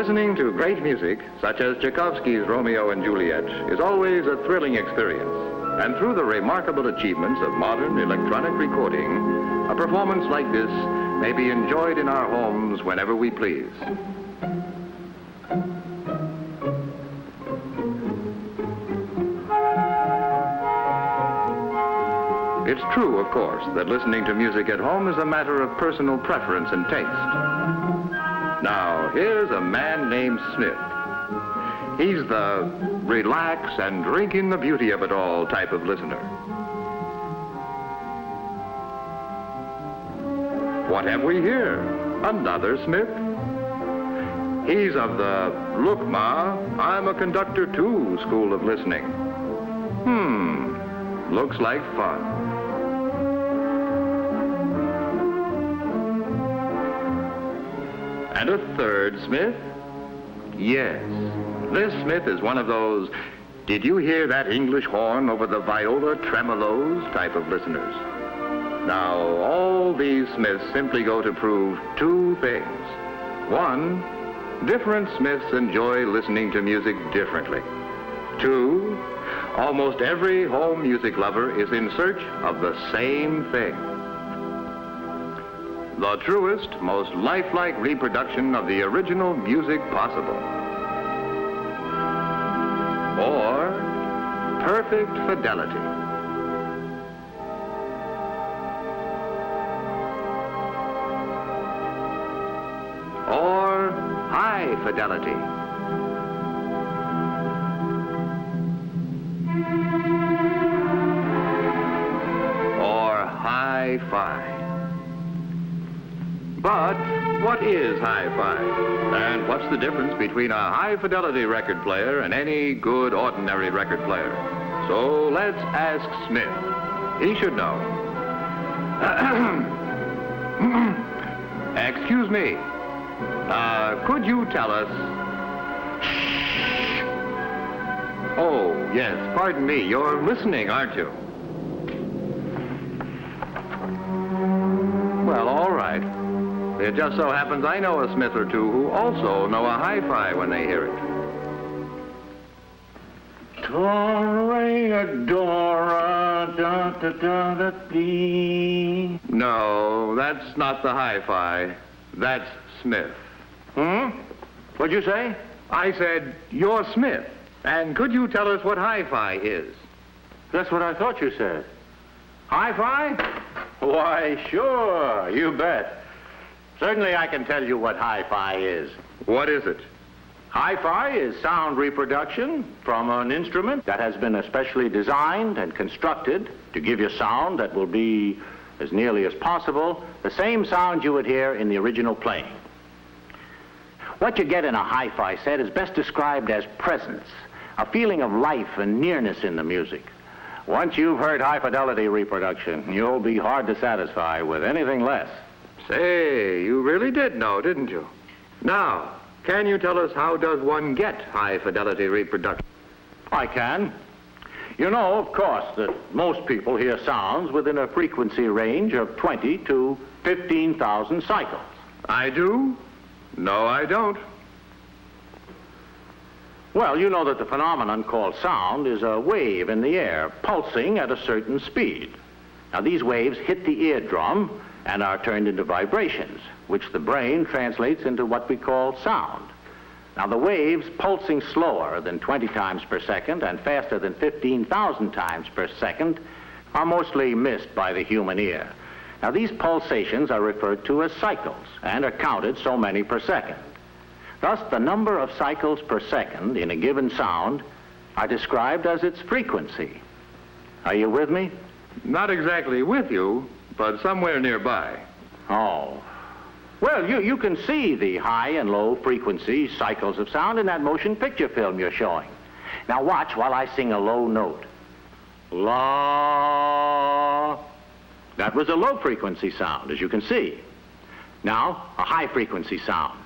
Listening to great music, such as Tchaikovsky's Romeo and Juliet, is always a thrilling experience. And through the remarkable achievements of modern electronic recording, a performance like this may be enjoyed in our homes whenever we please. It's true, of course, that listening to music at home is a matter of personal preference and taste. Now, here's a man named Smith. He's the relax and drink in the beauty of it all type of listener. What have we here? Another Smith? He's of the look, Ma, I'm a conductor too school of listening. Looks like fun. And a third Smith? Yes, this Smith is one of those, did you hear that English horn over the viola tremolos type of listeners. Now, all these Smiths simply go to prove two things. One, different Smiths enjoy listening to music differently. Two, almost every home music lover is in search of the same thing. The truest, most lifelike reproduction of the original music possible. Or perfect fidelity. Or high fidelity. Or hi-fi. But what is hi-fi? And what's the difference between a high-fidelity record player and any good ordinary record player? So let's ask Smith. He should know. Excuse me. Could you tell us... Oh, yes, pardon me. You're listening, aren't you? Well, all right. It just so happens I know a Smith or two who also know a hi-fi when they hear it. No, that's not the hi-fi. That's Smith. What'd you say? I said, you're Smith. And could you tell us what hi-fi is? That's what I thought you said. Hi-fi? Why, sure, you bet. Certainly I can tell you what hi-fi is. What is it? Hi-fi is sound reproduction from an instrument that has been especially designed and constructed to give you sound that will be, as nearly as possible, the same sound you would hear in the original playing. What you get in a hi-fi set is best described as presence, a feeling of life and nearness in the music. Once you've heard high-fidelity reproduction, you'll be hard to satisfy with anything less. Say, you really did know, didn't you? Now, can you tell us how does one get high-fidelity reproduction? I can. You know, of course, that most people hear sounds within a frequency range of 20 to 15,000 cycles. I do? No, I don't. Well, you know that the phenomenon called sound is a wave in the air, pulsing at a certain speed. Now, these waves hit the eardrum and are turned into vibrations, which the brain translates into what we call sound. Now, the waves pulsing slower than 20 times per second and faster than 15,000 times per second are mostly missed by the human ear. Now, these pulsations are referred to as cycles and are counted so many per second. Thus, the number of cycles per second in a given sound are described as its frequency. Are you with me? Not exactly with you, but somewhere nearby. Oh. Well, you can see the high and low frequency cycles of sound in that motion picture film you're showing. Now watch while I sing a low note. La. That was a low frequency sound, as you can see. Now, a high frequency sound.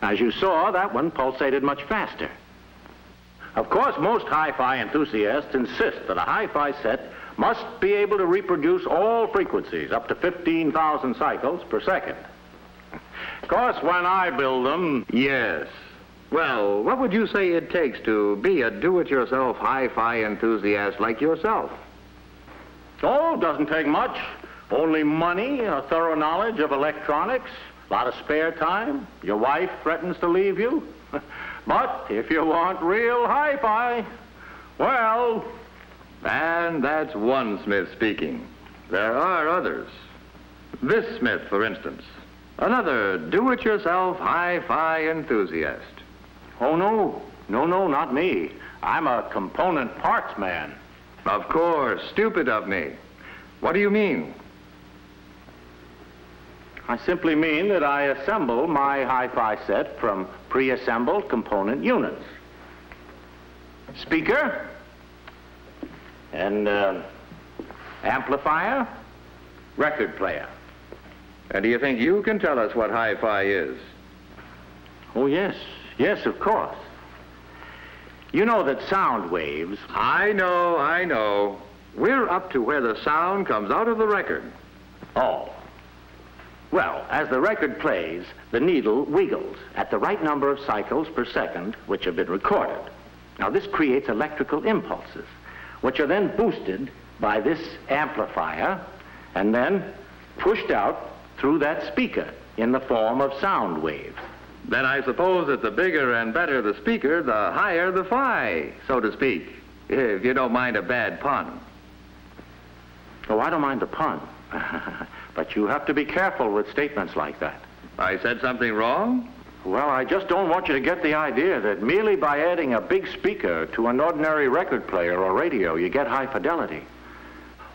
As you saw, that one pulsated much faster. Of course, most hi-fi enthusiasts insist that a hi-fi set must be able to reproduce all frequencies up to 15,000 cycles per second. Of course, when I build them... Yes. Well, what would you say it takes to be a do-it-yourself hi-fi enthusiast like yourself? Oh, doesn't take much. Only money, a thorough knowledge of electronics, a lot of spare time. Your wife threatens to leave you. But if you want real hi-fi, well... And that's one Smith speaking. There are others. This Smith, for instance. Another do-it-yourself hi-fi enthusiast. Oh, no. No, not me. I'm a component parts man. Of course. Stupid of me. What do you mean? I simply mean that I assemble my hi-fi set from pre-assembled component units. Speaker, and amplifier, record player. And do you think you can tell us what hi-fi is? Oh, yes. Yes, of course. You know that sound waves... I know. We're up to where the sound comes out of the record. Oh. Well, as the record plays, the needle wiggles at the right number of cycles per second which have been recorded. Now, this creates electrical impulses, which are then boosted by this amplifier and then pushed out through that speaker in the form of sound waves. Then I suppose that the bigger and better the speaker, the higher the phi, so to speak, if you don't mind a bad pun. Oh, I don't mind the pun. But you have to be careful with statements like that. I said something wrong? Well, I just don't want you to get the idea that merely by adding a big speaker to an ordinary record player or radio, you get high fidelity.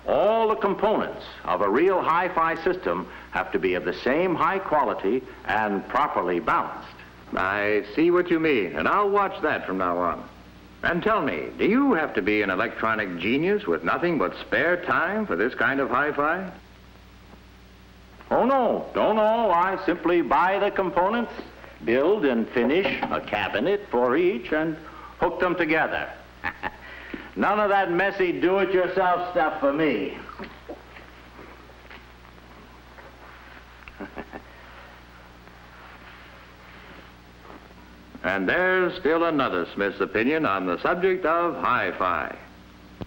All the components of a real hi-fi system have to be of the same high quality and properly balanced. I see what you mean, and I'll watch that from now on. And tell me, do you have to be an electronic genius with nothing but spare time for this kind of hi-fi? Oh, no. I simply buy the components, build and finish a cabinet for each, and hook them together. None of that messy do-it-yourself stuff for me. And there's still another Smith's opinion on the subject of hi-fi.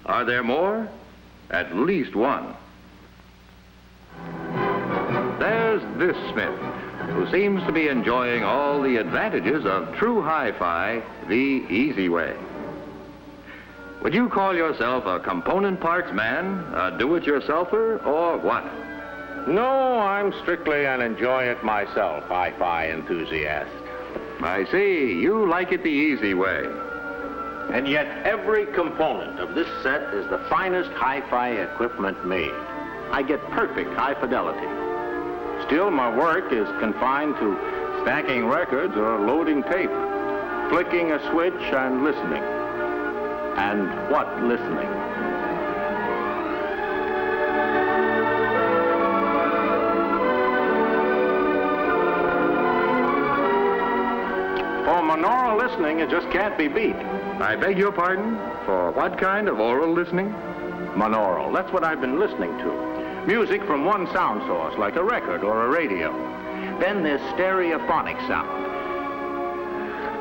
Are there more? At least one. There's this Smith, who seems to be enjoying all the advantages of true hi-fi the easy way. Would you call yourself a component parts man, a do-it-yourselfer, or what? No, I'm strictly an enjoy-it-myself hi-fi enthusiast. I see. You like it the easy way. And yet every component of this set is the finest hi-fi equipment made. I get perfect high fidelity. Still, my work is confined to stacking records or loading tape, flicking a switch and listening. And what listening? For monaural listening, it just can't be beat. I beg your pardon? For what kind of oral listening? Monaural. That's what I've been listening to. Music from one sound source, like a record or a radio. Then there's stereophonic sound.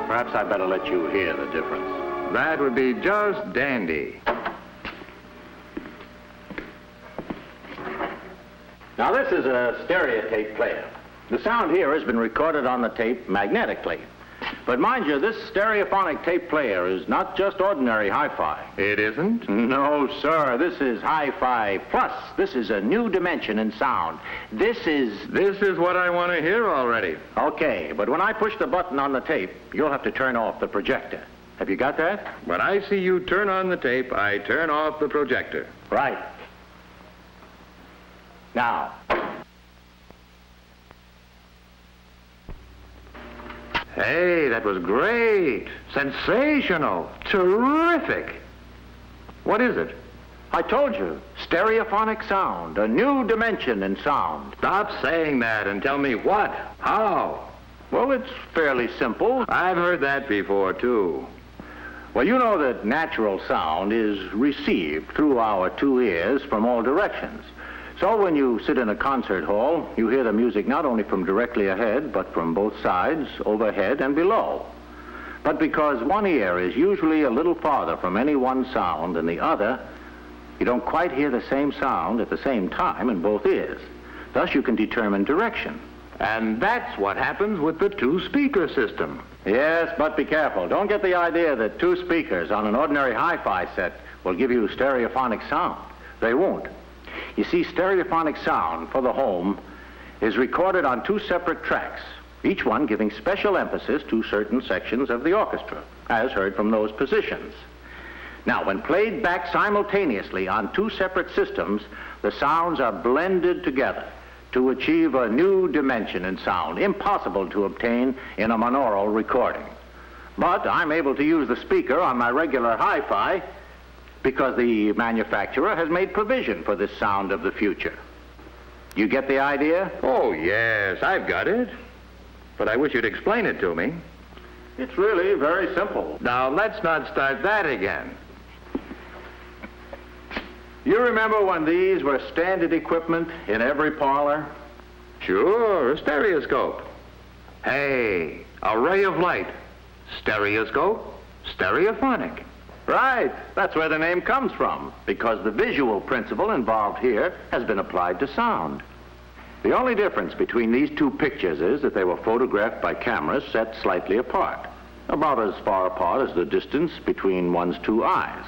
Perhaps I'd better let you hear the difference. That would be just dandy. Now, this is a stereotape player. The sound here has been recorded on the tape magnetically. But mind you, this stereophonic tape player is not just ordinary hi-fi. It isn't? No, sir. This is hi-fi plus. This is a new dimension in sound. This is what I want to hear already. Okay, but when I push the button on the tape, you'll have to turn off the projector. Have you got that? When I see you turn on the tape, I turn off the projector. Right. Now. Hey, that was great. Sensational. Terrific. What is it? I told you. Stereophonic sound. A new dimension in sound. Stop saying that and tell me what. How? Well, it's fairly simple. I've heard that before, too. Well, you know that natural sound is received through our two ears from all directions. So when you sit in a concert hall, you hear the music not only from directly ahead, but from both sides, overhead, and below. But because one ear is usually a little farther from any one sound than the other, you don't quite hear the same sound at the same time in both ears. Thus, you can determine direction. And that's what happens with the two-speaker system. Yes, but be careful. Don't get the idea that two speakers on an ordinary hi-fi set will give you stereophonic sound. They won't. You see, stereophonic sound for the home is recorded on two separate tracks, each one giving special emphasis to certain sections of the orchestra, as heard from those positions. Now, when played back simultaneously on two separate systems, the sounds are blended together to achieve a new dimension in sound, impossible to obtain in a monaural recording. But I'm able to use the speaker on my regular hi-fi because the manufacturer has made provision for this sound of the future. You get the idea? Oh, yes, I've got it. But I wish you'd explain it to me. It's really very simple. Now, let's not start that again. You remember when these were standard equipment in every parlor? Sure, a stereoscope. Hey, a ray of light. Stereoscope, stereophonic. Right. That's where the name comes from, because the visual principle involved here has been applied to sound. The only difference between these two pictures is that they were photographed by cameras set slightly apart, about as far apart as the distance between one's two eyes.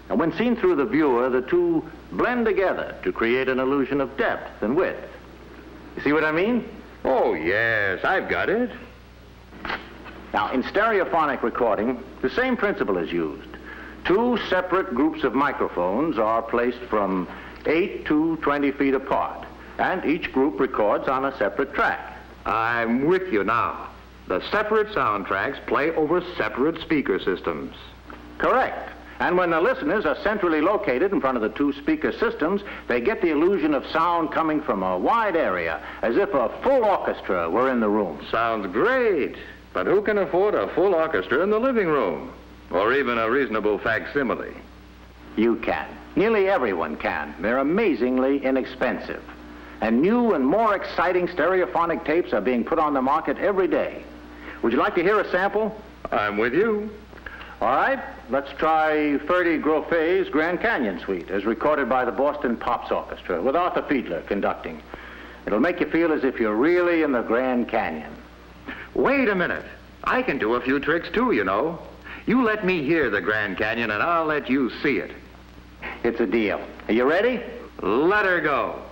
And when seen through the viewer, the two blend together to create an illusion of depth and width. You see what I mean? Oh, yes, I've got it. Now, in stereophonic recording, the same principle is used. Two separate groups of microphones are placed from 8 to 20 feet apart, and each group records on a separate track. I'm with you now. The separate sound tracks play over separate speaker systems. Correct. And when the listeners are centrally located in front of the two speaker systems, they get the illusion of sound coming from a wide area, as if a full orchestra were in the room. Sounds great. But who can afford a full orchestra in the living room? Or even a reasonable facsimile? You can. Nearly everyone can. They're amazingly inexpensive. And new and more exciting stereophonic tapes are being put on the market every day. Would you like to hear a sample? I'm with you. All right, let's try Ferdy Groffet's Grand Canyon Suite, as recorded by the Boston Pops Orchestra, with Arthur Fiedler conducting. It'll make you feel as if you're really in the Grand Canyon. Wait a minute. I can do a few tricks, too, you know. You let me hear the Grand Canyon, and I'll let you see it. It's a deal. Are you ready? Let her go.